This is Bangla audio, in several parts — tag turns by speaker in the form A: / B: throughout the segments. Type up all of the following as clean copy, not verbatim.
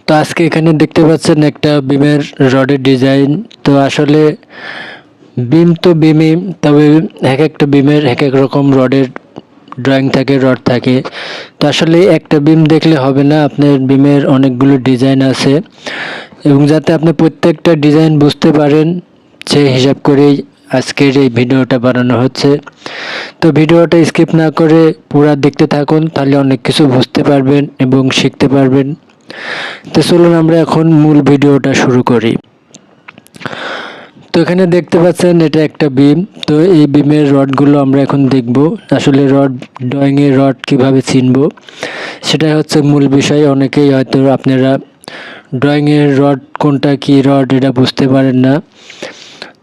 A: তো আজকে এখানে দেখতে পাচ্ছেন একটা বিমের রডের ডিজাইন। তো আসলে বিম তো বিমই, তবে এক একটা বিমের এক এক রকম রডের ড্রয়িং থাকে, রড থাকে। তো আসলে একটা বিম দেখলে হবে না, আপনার বিমের অনেকগুলো ডিজাইন আছে, এবং যাতে আপনি প্রত্যেকটা ডিজাইন বুঝতে পারেন সেই হিসাব করেই আজকের এই ভিডিওটা বানানো হচ্ছে। তো ভিডিওটা স্কিপ না করে পুরো দেখতে থাকুন, তাহলে অনেক কিছু বুঝতে পারবেন এবং শিখতে পারবেন। তো চলুন আমরা এখন মূল ভিডিওটা শুরু করি। তো এখানে দেখতে পাচ্ছেন এটা একটা বিম। তো এই বিমের রডগুলো আমরা এখন দেখব, আসলে ড্রয়িংয়ের রড কিভাবে চিনব সেটাই হচ্ছে মূল বিষয়। অনেকেই হয়তো আপনারা ড্রয়িংয়ের রড কোনটা কি রড এটা বুঝতে পারেন না।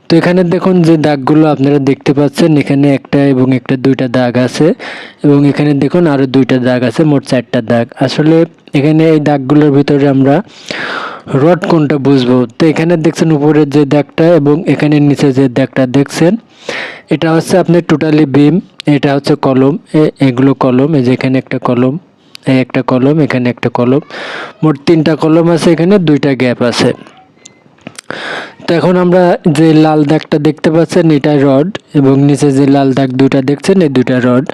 A: তো এখানে দেখুন যে দাগগুলো আপনারা দেখতে পাচ্ছেন, এখানে একটা এবং একটা দুইটা দাগ আছে, এবং এখানে দেখুন আরও দুইটা দাগ আছে, মোট 4টা দাগ। আসলে এখানে এই দাগগুলোর ভিতরে আমরা রড কোনটা বুঝবো। তো এখানে দেখছেন উপরের যে দাগটা এবং এখানে নিচে যে দাগটা দেখছেন, এটা হচ্ছে আপনার টোটালি বিম, এটা হচ্ছে কলম, এগুলো কলম। এই যে এখানে একটা কলম, এই একটা কলম, এখানে একটা কলম, মোট 3টা কলম আছে, এখানে 2টা গ্যাপ আছে। তো এখন আমরা যে লাল দাগটা দেখতে পাচ্ছেন এটা রড, এবং নিচে যে লাল দাগ দুইটা দেখছেন এই দুইটা রড,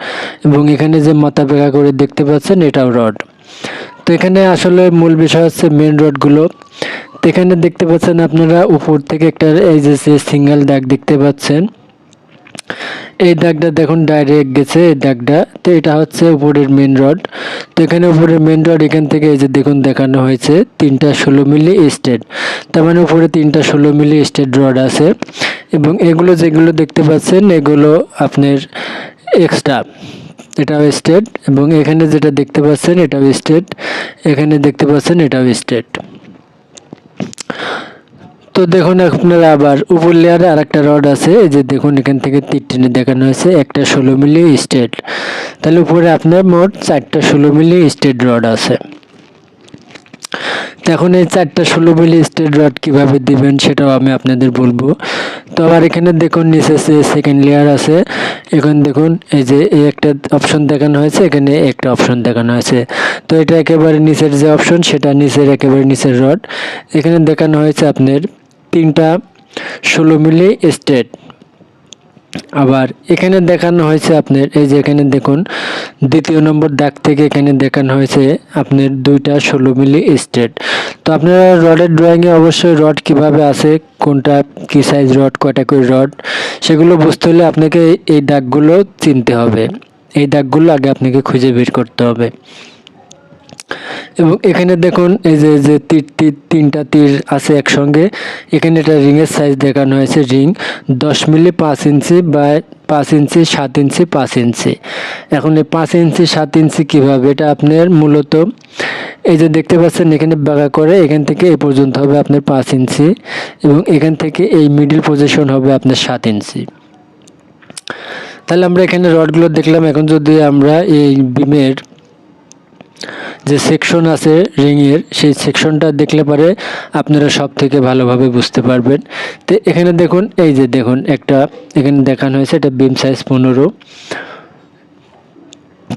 A: এবং এখানে যে মাথা বেঁকা করে দেখতে পাচ্ছেন এটাও রড। তো এখানে আসলে মূল বিষয় হচ্ছে মেন রডগুলো। তো এখানে দেখতে পাচ্ছেন আপনারা উপর থেকে একটা এই যে সিঙ্গেল দাগ দেখতে পাচ্ছেন, এই দাগটা দেখুন ডাইরেক্ট গেছে এই দাগটা। তো এটা হচ্ছে উপরের মেন রড। তো এখানে উপরের মেন রড এখান থেকে এই যে দেখুন দেখানো হয়েছে 3টা 16 মিলি স্টেট, তার মানে উপরে 3টা 16 মিলি স্টেট রড আছে, এবং এগুলো যেগুলো দেখতে পাচ্ছেন এগুলো আপনার এক্সট্রা, এটাও স্টেট, এবং এখানে যেটা দেখতে পাচ্ছেন এটাও স্টেট, এখানে দেখতে পাচ্ছেন এটাও স্টেট। তো দেখুন আপনারা আবার উপর লেয়ারে আরেকটা রড আছে, এই যে দেখুন এখান থেকে তীর টেনে দেখানো হয়েছে একটা 16 মিলি স্টেট, তাহলে উপরে আপনার মোট 4টা 16 মিলি স্টেট রড আছে। তো এখন এই 4টা 16 মিলি স্টেট রড কীভাবে দিবেন সেটাও আমি আপনাদের বলবো। তো আবার এখানে দেখুন নিচে সেকেন্ড লেয়ার আছে, এখন দেখুন এই যে এই একটা অপশন দেখানো হয়েছে, এখানে একটা অপশন দেখানো হয়েছে। তো এটা একেবারে নিচের যে অপশন সেটা নিচের একেবারে নিচের রড, এখানে দেখানো হয়েছে আপনার 3টা 16 মিলি স্টেট। আবার এখানে দেখানো হয়েছে আপনার এই যে এখানে দেখুন দ্বিতীয় নম্বর দাগ থেকে এখানে দেখানো হয়েছে আপনার 2টা 16 মিলি স্টেট। তো আপনারা রডের ড্রয়িংয়ে অবশ্যই রড কিভাবে আছে, কোনটা কি সাইজ রড, কয়টা করে রড, সেগুলো বুঝতে হলে আপনাকে এই দাগগুলো চিনতে হবে, এই দাগগুলো আগে আপনাকে খুঁজে বের করতে হবে। এবং এখানে দেখুন এই যে যে 3টা তীর আছে একসঙ্গে, এখানে একটা রিংয়ের সাইজ দেখানো হয়েছে, রিং 10 মিলি 5 ইঞ্চি বা 5 ইঞ্চি 7 ইঞ্চি 5 ইঞ্চি। এখন এই 5 ইঞ্চি 7 ইঞ্চি কীভাবে, এটা আপনার মূলত এই যে দেখতে পাচ্ছেন এখানে বাঁকা করে এখান থেকে এই পর্যন্ত হবে আপনার 5 ইঞ্চি, এবং এখান থেকে এই মিডিল পজিশন হবে আপনার 7 ইঞ্চি। তাহলে আমরা এখানে রডগুলো দেখলাম। এখন যদি আমরা এই বিমের যে সেকশন আছে রিংয়ের, সেই সেকশনটা দেখলে পরে আপনারা সব থেকে ভালোভাবে বুঝতে পারবেন। তো এখানে দেখুন এই যে দেখুন একটা এখানে দেখানো হয়েছে এটা বিম সাইজ 15।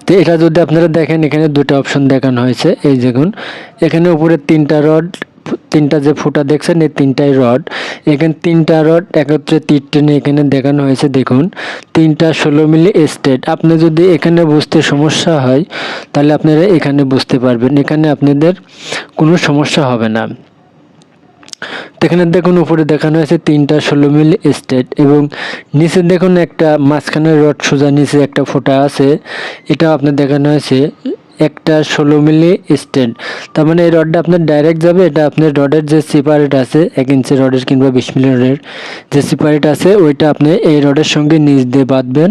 A: তো এটা যদি আপনারা দেখেন এখানে 2টা অপশন দেখানো হয়েছে, এই দেখুন এখানে উপরে 3টা রড, 3টা যে ফুটা দেখছেন এই 3টাই রড, এখানে 3টা রড একত্রে তীর টেনে এখানে দেখানো হয়েছে দেখুন 3টা 16 মিলি স্টেট। আপনি যদি এখানে বুঝতে সমস্যা হয় তাহলে আপনারা এখানে বুঝতে পারবেন, এখানে আপনাদের কোনো সমস্যা হবে না। এখানে দেখুন উপরে দেখানো হয়েছে 3টা 16 মিলি স্টেট, এবং নিচে দেখুন একটা মাঝখানের রড সোজা নিচে একটা ফোঁটা আছে, এটাও আপনার দেখানো হয়েছে একটা 16 মিলি স্টেট। তার মানে এই রডটা আপনার ডাইরেক্ট যাবে, এটা আপনার রডের যে সিপারেট আছে 1 ইঞ্চি রডের কিংবা 20 মিলি রডের যে সিপারেট আছে ওইটা আপনি এই রডের সঙ্গে নিচ দিয়ে বাঁধবেন,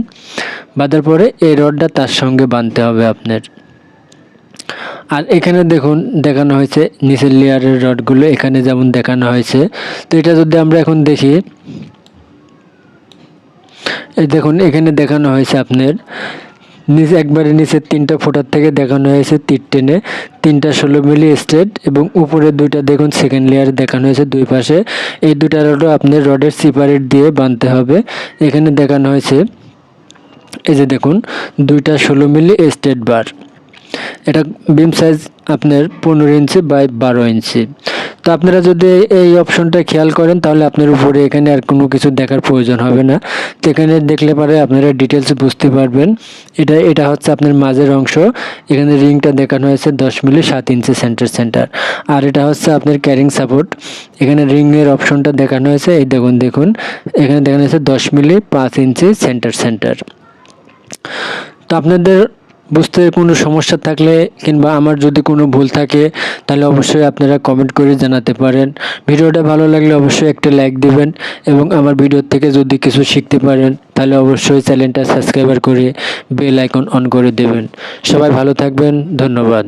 A: বাঁধার পরে এই রডটা তার সঙ্গে বাঁধতে হবে আপনার। আর এখানে দেখুন দেখানো হয়েছে নিচের লেয়ারের রডগুলো এখানে যেমন দেখানো হয়েছে। তো এটা যদি আমরা এখন দেখি, এই দেখুন এখানে দেখানো হয়েছে আপনার নিচে একবারে নিচের 3টা ফোঁটার থেকে দেখানো হয়েছে তীর টেনে 3টা 16 মিলি স্টেট, এবং উপরে 2টা দেখুন সেকেন্ড লেয়ার দেখানো হয়েছে দুই পাশে, এই 2টা রডও আপনার রডের সিপারেট দিয়ে বাঁধতে হবে। এখানে দেখানো হয়েছে এই যে দেখুন 2টা 16 মিলি স্টেট বার। এটা বিম সাইজ আপনার 15 ইঞ্চি বাই 12 ইঞ্চি। তো আপনারা যদি এই অপশনটা খেয়াল করেন তাহলে আপনার উপরে এখানে আর কোনো কিছু দেখার প্রয়োজন হবে না। তো এখানে দেখলে পরে আপনারা ডিটেলস বুঝতে পারবেন। এটা হচ্ছে আপনার মাঝের অংশ। এখানে রিংটা দেখানো হয়েছে 10 মিলি 7 ইঞ্চি সেন্টার। আর এটা হচ্ছে আপনার ক্যারিং সাপোর্ট। এখানে রিংয়ের অপশনটা দেখানো হয়েছে, এই দেখুন এখানে দেখানো হয়েছে 10 মিলি 5 ইঞ্চি সেন্টার। তো আপনাদের বুঝতে কোনো সমস্যা থাকলে কিংবা আমার যদি কোনো ভুল থাকে তাহলে অবশ্যই আপনারা কমেন্ট করে জানাতে পারেন। ভিডিওটা ভালো লাগলে অবশ্যই একটা লাইক দিবেন এবং আমার ভিডিও থেকে যদি কিছু শিখতে পারেন তাহলে অবশ্যই চ্যানেলটা সাবস্ক্রাইব করে বেল আইকন অন করে দেবেন। সবাই ভালো থাকবেন, ধন্যবাদ।